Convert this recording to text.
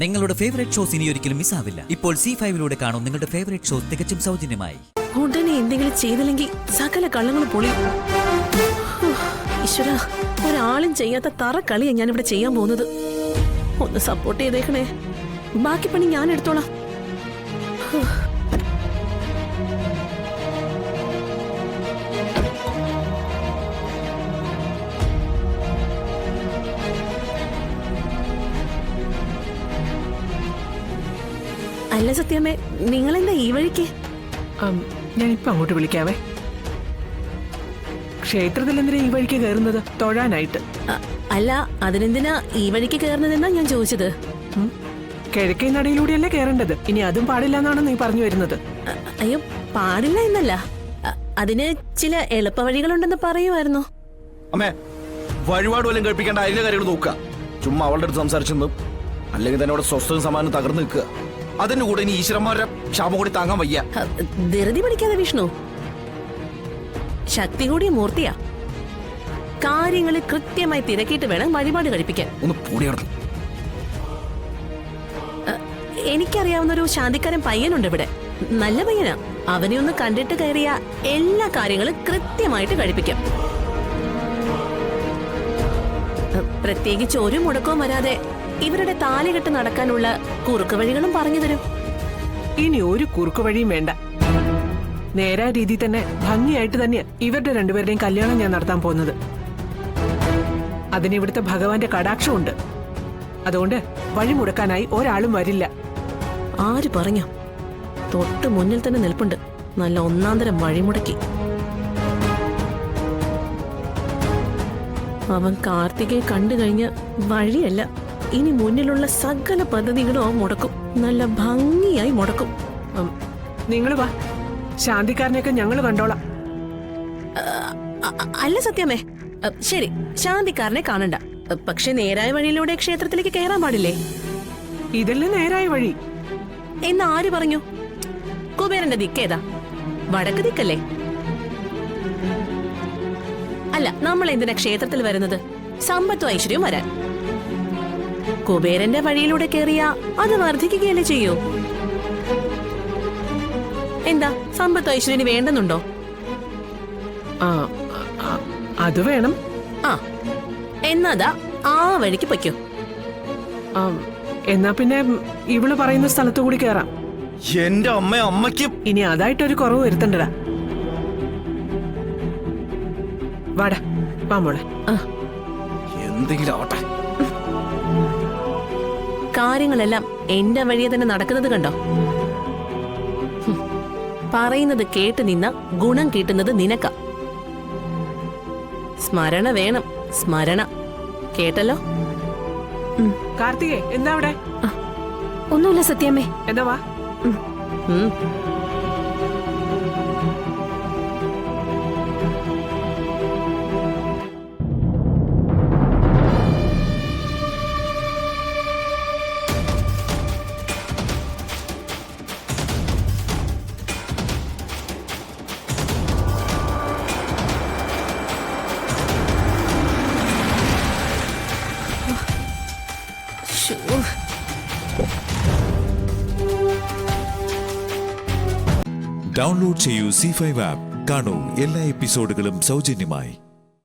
നിങ്ങളുടെ favourite shows ഇനി ഒരിക്കലും മിസ്സാവില്ല. ഇപ്പോൾ C5 കാണും നിങ്ങളുടെ ഫേവറേറ്റ് ഷോസ് തികച്ചും സൗജന്യമായി. ഉടനെ എന്തെങ്കിലും ചെയ്തില്ലെങ്കിൽ സകല കള്ളങ്ങളും പൊളിയും. ഈശ്വര, ഒരാളും ചെയ്യാത്ത തറ കളിയാണ് ഞാനിവിടെ ചെയ്യാൻ പോകുന്നത്. ഒന്ന് സപ്പോർട്ട് ചെയ്തേക്കണേ, ബാക്കി പണി ഞാൻ എടുത്തോളാം. അല്ല സത്യമേ, നിങ്ങളെന്താ ഈ വഴിക്ക്? ഞാനിപ്പോ അങ്ങോട്ട് വിളിക്കാവേ. ക്ഷേത്രത്തിൽ എന്തിനാ ഈ വഴിക്ക് കയറുന്നത്? തൊഴാനായിട്ട്. അല്ല, അതിനെന്തിനാ ഈ വഴിക്ക് കയറുന്നതെന്നാ ഞാൻ ചോദിച്ചത്. കിഴക്കേ നടയിലൂടെയല്ലേ കയറേണ്ടത്? ഇനി അതും പാടില്ല എന്നാണ് നീ പറഞ്ഞു വരുന്നത്. അയ്യോ, പാടില്ല എന്നല്ല, അതിന് ചില എളുപ്പ വഴികളുണ്ടെന്ന് പറയുമായിരുന്നു. അമ്മേ, വഴിപാട് വല്ലതും കഴിപ്പിക്കേണ്ട അതിന്റെ കാര്യങ്ങൾ നോക്കുക. ചുമ്മാ അവളുടെ അടുത്ത് സംസാരിച്ചെന്നും അല്ലെങ്കിൽ തന്നെ അവിടെ സ്വസ്ഥവും സമാനം തകർന്നു നിൽക്കുക. അതിന്റെ കൂടെ ഇനി ഈശ്വരന്മാരുടെ ശാപം കൂടി താങ്ങാൻ വയ്യ. ധൃതി പിടിക്കാതെ വിഷ്ണു, ശക്തി കൂടിയ മൂർത്തിയാ. കാര്യങ്ങൾ കൃത്യമായി തിരക്കിയിട്ട് വേണം വഴിപാട് കഴിപ്പിക്കാൻ. ഒന്ന് പൂടിയാടുന്നു. എനിക്കറിയാവുന്നൊരു ശാന്തിക്കാരൻ പയ്യനുണ്ട് ഇവിടെ, നല്ല പയ്യനാ. അവനെ ഒന്ന് കണ്ടിട്ട് കയറിയ എല്ലാ കാര്യങ്ങളും കൃത്യമായിട്ട് കഴിപ്പിക്കാം. പ്രത്യേകിച്ച് ഒരു മുടക്കവും വരാതെ ഇവരുടെ താലികെട്ട് നടക്കാനുള്ള കുറുക്ക് വഴികളും പറഞ്ഞു തരും. ഇനി ഒരു കുറുക്ക് വഴിയും വേണ്ട. നേരായ രീതി തന്നെ ഭംഗിയായിട്ട് തന്നെയാ ഇവരുടെ രണ്ടുപേരുടെയും കല്യാണം ഞാൻ നടത്താൻ പോകുന്നത്. അതിന് ഇവിടുത്തെ ഭഗവാന്റെ കടാക്ഷമുണ്ട്. അതുകൊണ്ട് വഴി മുടക്കാനായി ഒരാളും വരില്ല. ആര് പറഞ്ഞു? തൊട്ട് മുന്നിൽ തന്നെ നിൽപ്പുണ്ട് നല്ല ഒന്നാന്തരം വഴിമുടക്കി. അവൻ കാർത്തികയെ കണ്ടു കഴിഞ്ഞ വഴിയല്ല, ഇനി മുന്നിലുള്ള സകല പദ്ധതികളും അവൻ മുടക്കും. നല്ല ഭംഗിയായി മുടക്കും. നിങ്ങൾ വാ, ശാന്തിക്കാരനെയൊക്കെ ഞങ്ങൾ കണ്ടോളാം. അല്ല സത്യമേ, ശരി, ശാന്തിക്കാരനെ കാണണ്ട. പക്ഷെ നേരായ വഴിയിലൂടെ ക്ഷേത്രത്തിലേക്ക് കയറാൻ പാടില്ലേ? ഇതല്ലേ നേരായ വഴി എന്ന് ആര് പറഞ്ഞു? കുബേരന്റെ ദിക്കേതാ? വടക്ക് ദിക്കല്ലേ? അല്ല, നമ്മൾ എന്തിനാ ക്ഷേത്രത്തിൽ വരുന്നത്? സമ്പത്തും ഐശ്വര്യവും വരാൻ. കുബേരന്റെ വഴിയിലൂടെ കയറിയ അത് വർദ്ധിക്കുകയല്ലേ ചെയ്യൂ? എന്താ, സമ്പത്തും ഐശ്വര്യന് വേണ്ടെന്നുണ്ടോ? അത് വേണം. എന്നാതാ ആ വഴിക്ക് പൊയ്ക്കോ. എന്നാ പിന്നെ ഇവള് പറയുന്ന സ്ഥലത്തു കൂടി കേറാം. എന്റെ അമ്മയ്ക്ക് ഇനി അതായിട്ടൊരു കുറവ് വരുത്തണ്ടടാ. വാടാ, വാ മോളെ. എന്തെങ്കിലും ആവട്ടെ. കാര്യങ്ങളെല്ലാം എന്റെ വഴിയെ തന്നെ നടക്കുന്നത് കണ്ടോ? പറയുന്നത് കേട്ട് നിന്ന ഗുണം കിട്ടുന്നത് നിനക്ക. സ്മരണ വേണം, സ്മരണ. കേട്ടല്ലോ? കാർത്തികേ, എന്താ അവിടെ? ഒന്നുമില്ല സത്യമേ. എന്താ വാ. ഡൗൺലോഡ് ചെയ്യൂ C5 ആപ്പ്. കാണൂ എല്ലാ എപ്പിസോഡുകളും സൗജന്യമായി.